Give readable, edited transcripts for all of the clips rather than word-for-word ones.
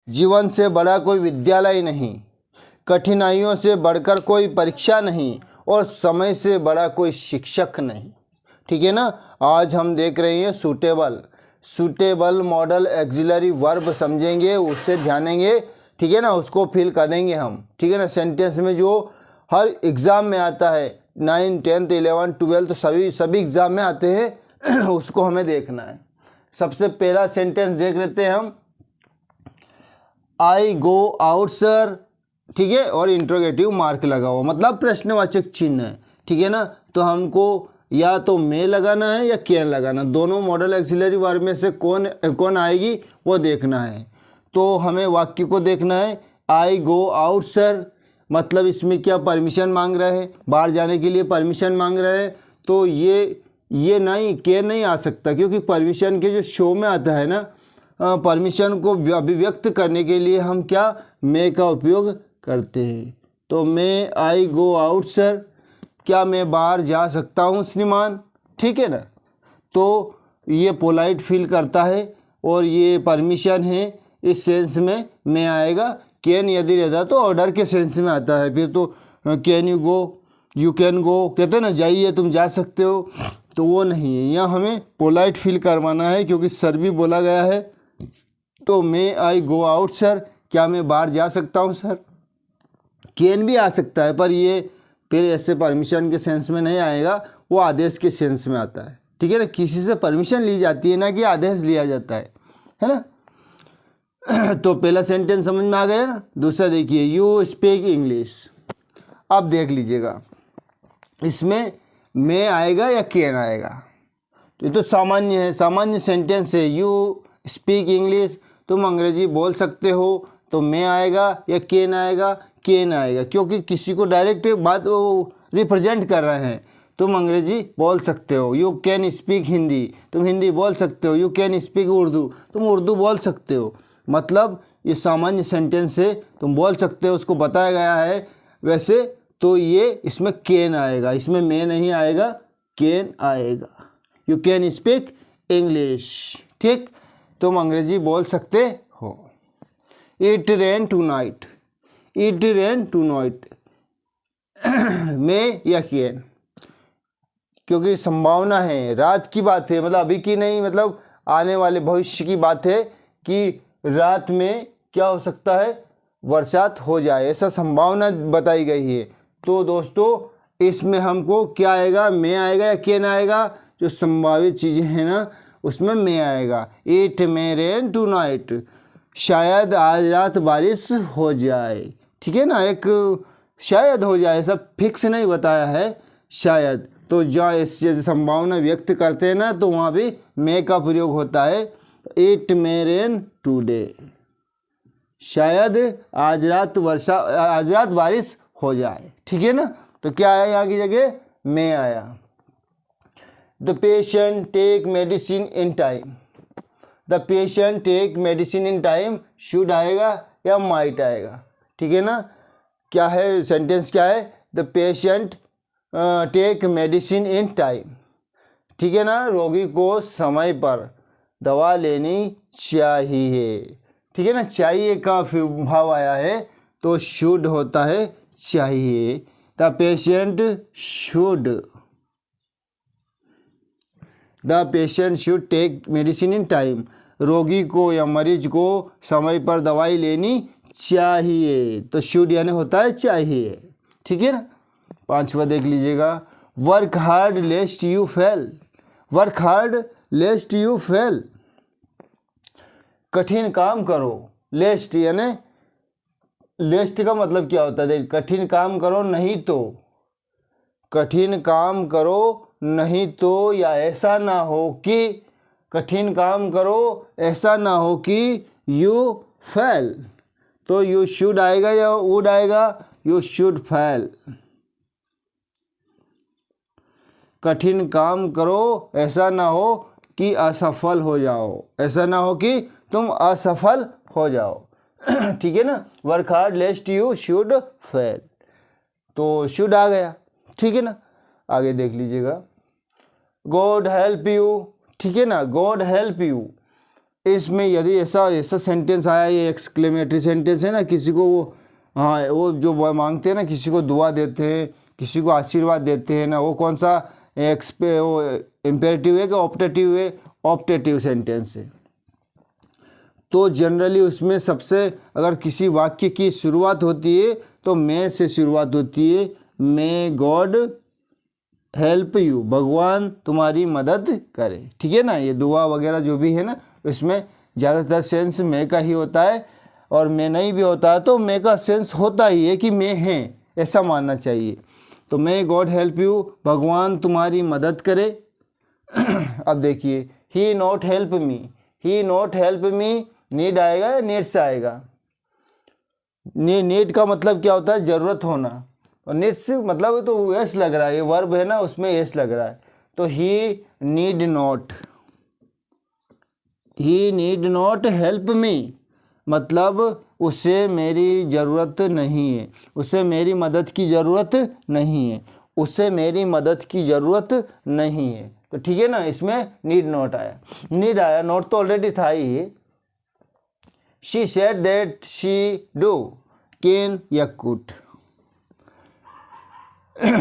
जीवन से बड़ा कोई विद्यालय नहीं, कठिनाइयों से बढ़कर कोई परीक्षा नहीं, और समय से बड़ा कोई शिक्षक नहीं। ठीक है ना। आज हम देख रहे हैं सूटेबल मॉडल एक्सिलरी वर्ब समझेंगे, उससे ध्यानेंगे। ठीक है ना, उसको फिल करेंगे हम। ठीक है ना, सेंटेंस में जो हर एग्ज़ाम में आता है, 9, 10, 11, 12 सभी एग्ज़ाम में आते हैं उसको हमें देखना है। सबसे पहला सेंटेंस देख लेते हैं हम। आई गो आउट सर। ठीक है, और इंट्रोगेटिव मार्क लगा हुआ, मतलब प्रश्नवाचक चिन्ह है। ठीक है ना, तो हमको या तो मे लगाना है या कैन लगाना, दोनों मॉडल एक्सिलरी वर्ब में से कौन आएगी वो देखना है। तो हमें वाक्य को देखना है। आई गो आउट सर, मतलब इसमें क्या परमिशन मांग रहे हैं, बाहर जाने के लिए परमिशन मांग रहे हैं। तो ये नहीं, कैन नहीं आ सकता, क्योंकि परमिशन के जो शो में आता है ना, परमिशन को अभिव्यक्त करने के लिए हम क्या मे का उपयोग करते हैं। तो मे आई गो आउट सर, क्या मैं बाहर जा सकता हूँ श्रीमान। ठीक है ना, तो ये पोलाइट फील करता है और ये परमिशन है, इस सेंस में मैं आएगा। कैन यदि रहता तो ऑर्डर के सेंस में आता है, फिर तो can you go, you can go कहते हैं ना, जाइए तुम जा सकते हो, तो वो नहीं है। यहाँ हमें पोलाइट फील करवाना है, क्योंकि सर भी बोला गया है। तो मे आई गो आउट सर, क्या मैं बाहर जा सकता हूँ सर। कैन भी आ सकता है, पर ये फिर ऐसे परमिशन के सेंस में नहीं आएगा, वो आदेश के सेंस में आता है। ठीक है ना, किसी से परमिशन ली जाती है ना कि आदेश लिया जाता है ना। तो पहला सेंटेंस समझ में आ गया ना। दूसरा देखिए, यू स्पीक इंग्लिश। अब देख लीजिएगा, इसमें मे आएगा या कैन आएगा। तो ये तो सामान्य है, सामान्य सेंटेंस है। यू स्पीक इंग्लिश, तुम अंग्रेजी बोल सकते हो, तो मे आएगा या कैन आएगा। कैन आएगा, क्योंकि किसी को डायरेक्ट बात वो रिप्रेजेंट कर रहे हैं। तुम अंग्रेजी बोल सकते हो, यू कैन स्पीक हिंदी, तुम हिंदी बोल सकते हो। यू कैन स्पीक उर्दू, तुम उर्दू बोल सकते हो। मतलब ये सामान्य सेंटेंस है, तुम बोल सकते हो, उसको बताया गया है। वैसे तो ये इसमें कैन आएगा, इसमें मे नहीं आएगा, कैन आएगा। You can speak English. ठीक, तुम अंग्रेजी बोल सकते हो। It rain tonight, it rain tonight, may या कैन, क्योंकि संभावना है, रात की बात है, मतलब अभी की नहीं, मतलब आने वाले भविष्य की बात है कि रात में क्या हो सकता है, बरसात हो जाए, ऐसा संभावना बताई गई है। तो दोस्तों इसमें हमको क्या आएगा, मे आएगा या कैन आएगा। जो संभावित चीज़ें हैं ना, उसमें मे आएगा। It may rain tonight, शायद आज रात बारिश हो जाए। ठीक है ना, एक शायद हो जाए, सब फिक्स नहीं बताया है, शायद। तो जहाँ ऐसी संभावना व्यक्त करते हैं ना, तो वहाँ भी मे का प्रयोग होता है। इट मे रेन टुडे, शायद आज रात बारिश हो जाए। ठीक है ना, तो क्या आया यहाँ की जगह, मे आया। The patient take medicine in time, the patient take medicine in time, should आएगा या माइट आएगा। ठीक है ना, क्या है सेंटेंस, क्या है, the patient take medicine in time. ठीक है ना, रोगी को समय पर दवा लेनी चाहिए। ठीक है ना, चाहिए का भाव आया है, तो शुड होता है चाहिए। The patient should, the patient should take medicine in time, रोगी को या मरीज को समय पर दवाई लेनी चाहिए। तो शुड यानी होता है चाहिए। ठीक है ना। पांचवा देख लीजिएगा, work hard लेस्ट you fail, work hard लेस्ट you fail, कठिन काम करो। लेस्ट यानी, लेस्ट का मतलब क्या होता है, कठिन काम करो नहीं तो, कठिन काम करो नहीं तो, या ऐसा ना हो कि, कठिन काम करो ऐसा ना हो कि यू फेल। तो यू शुड आएगा या वुड आएगा, यू शुड फेल। कठिन काम करो ऐसा ना हो कि असफल हो जाओ, ऐसा ना हो कि तुम असफल हो जाओ। ठीक है ना, work hard लेस्ट you should fail, तो शुड आ गया। ठीक है ना, आगे देख लीजिएगा, गॉड हेल्प यू। ठीक है ना, गॉड हेल्प यू, इसमें यदि ऐसा ऐसा सेंटेंस आया, ये एक्सक्लेमेटरी सेंटेंस है ना, किसी को वो, हाँ वो जो मांगते हैं ना, किसी को दुआ देते हैं, किसी को आशीर्वाद देते हैं ना, वो कौन सा वो इम्पेरेटिव है कि ऑप्टेटिव है? ऑप्टेटिव सेंटेंस है। तो जनरली उसमें सबसे, अगर किसी वाक्य की शुरुआत होती है तो मे से शुरुआत होती है, मे गॉड हेल्प यू, भगवान तुम्हारी मदद करे, ठीक है ना। ये दुआ वगैरह जो भी है ना, इसमें ज़्यादातर सेंस मे का ही होता है, और मे नहीं भी होता है तो मे का सेंस होता ही है कि मे हैं, ऐसा मानना चाहिए। तो मे गॉड हेल्प यू, भगवान तुम्हारी मदद करे। अब देखिए, he not help me, he not help me, need आएगा या नीड्स आएगा? नीड का मतलब क्या होता है? ज़रूरत होना, और नीड्स मतलब तो यस लग रहा है, ये वर्ब है ना, उसमें यस लग रहा है। तो he need not, he need not help me, मतलब उसे मेरी ज़रूरत नहीं है, उसे मेरी मदद की ज़रूरत नहीं है, उसे मेरी मदद की ज़रूरत नहीं है। तो ठीक है ना, इसमें नीड नॉट आया, नीड आया, नॉट तो ऑलरेडी था ही। She said that she do, can या कुड।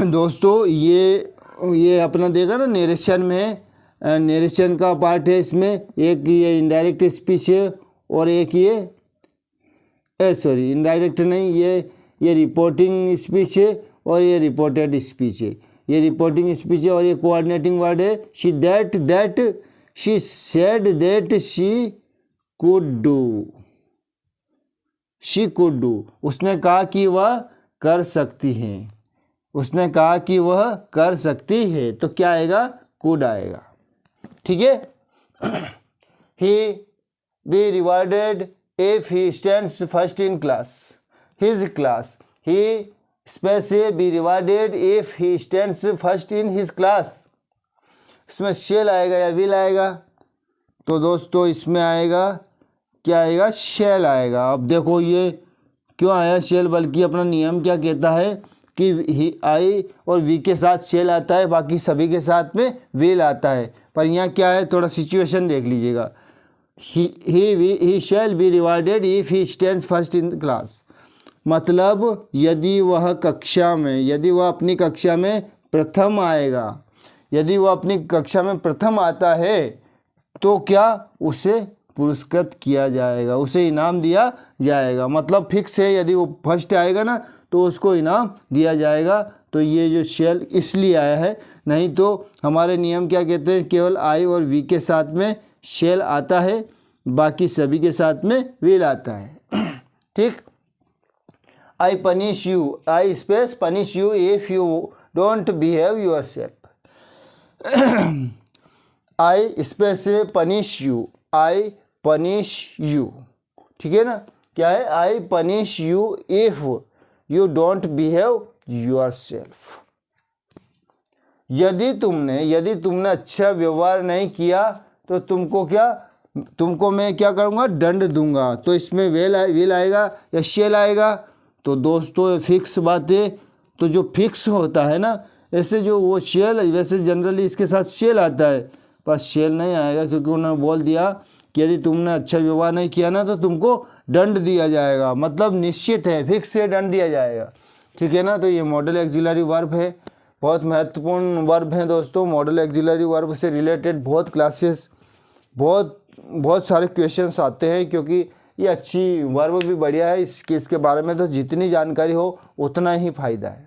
दोस्तों ये अपना देखा ना, नरेशन में, नरेशन का पार्ट है इसमें, एक ये इनडायरेक्ट स्पीच है और एक ये सॉरी इनडायरेक्ट नहीं, ये रिपोर्टिंग स्पीच है और ये रिपोर्टेड स्पीच है। ये रिपोर्टिंग स्पीच है और ये कोऑर्डिनेटिंग वर्ड है। She that she said that she could do, she could do, उसने कहा कि वह कर सकती है, उसने कहा कि वह कर सकती है, तो क्या आएगा? कुड आएगा, ठीक है। He be rewarded if he stands first in class, his class, he space be rewarded if he stands first in his class. इसमें शेल आएगा या विल आएगा? तो दोस्तों इसमें आएगा, क्या आएगा? शेल आएगा। अब देखो ये क्यों आया शेल, बल्कि अपना नियम क्या कहता है कि ही आई और वी के साथ शेल आता है, बाकी सभी के साथ में विल आता है। पर यहाँ क्या है, थोड़ा सिचुएशन देख लीजिएगा। He shall be rewarded if he stands first in class, मतलब यदि वह कक्षा में, यदि वह अपनी कक्षा में प्रथम आएगा, यदि वह अपनी कक्षा में प्रथम आता है तो क्या उसे पुरस्कृत किया जाएगा, उसे इनाम दिया जाएगा। मतलब फिक्स है, यदि वो फर्स्ट आएगा ना तो उसको इनाम दिया जाएगा। तो ये जो शेल इसलिए आया है, नहीं तो हमारे नियम क्या कहते हैं, केवल आई और वी के साथ में शेल आता है, बाकी सभी के साथ में विल आता है। ठीक। I punish you, I space punish you if you don't behave yourself. I space punish you, I punish you, ठीक है ना। क्या है? I punish you if you don't behave yourself. यदि तुमने अच्छा व्यवहार नहीं किया तो तुमको मैं क्या करूँगा? दंड दूंगा। तो इसमें विल आएगा या शेल आएगा? तो दोस्तों फिक्स बात है। तो जो फिक्स होता है ना, ऐसे जो वो शेल, वैसे जनरली इसके साथ शेल आता है, पर शेल नहीं आएगा क्योंकि उन्होंने बोल दिया कि यदि तुमने अच्छा व्यवहार नहीं किया ना तो तुमको दंड दिया जाएगा। मतलब निश्चित है, फिक्स से दंड दिया जाएगा, ठीक है ना। तो ये मॉडल एक्सिलरी वर्ब है, बहुत महत्वपूर्ण वर्ब है दोस्तों। मॉडल एक्सिलरी वर्ब से रिलेटेड बहुत क्लासेस, बहुत सारे क्वेश्चंस आते हैं, क्योंकि ये अच्छी वर्ब भी बढ़िया है। इसके बारे में तो जितनी जानकारी हो उतना ही फ़ायदा है।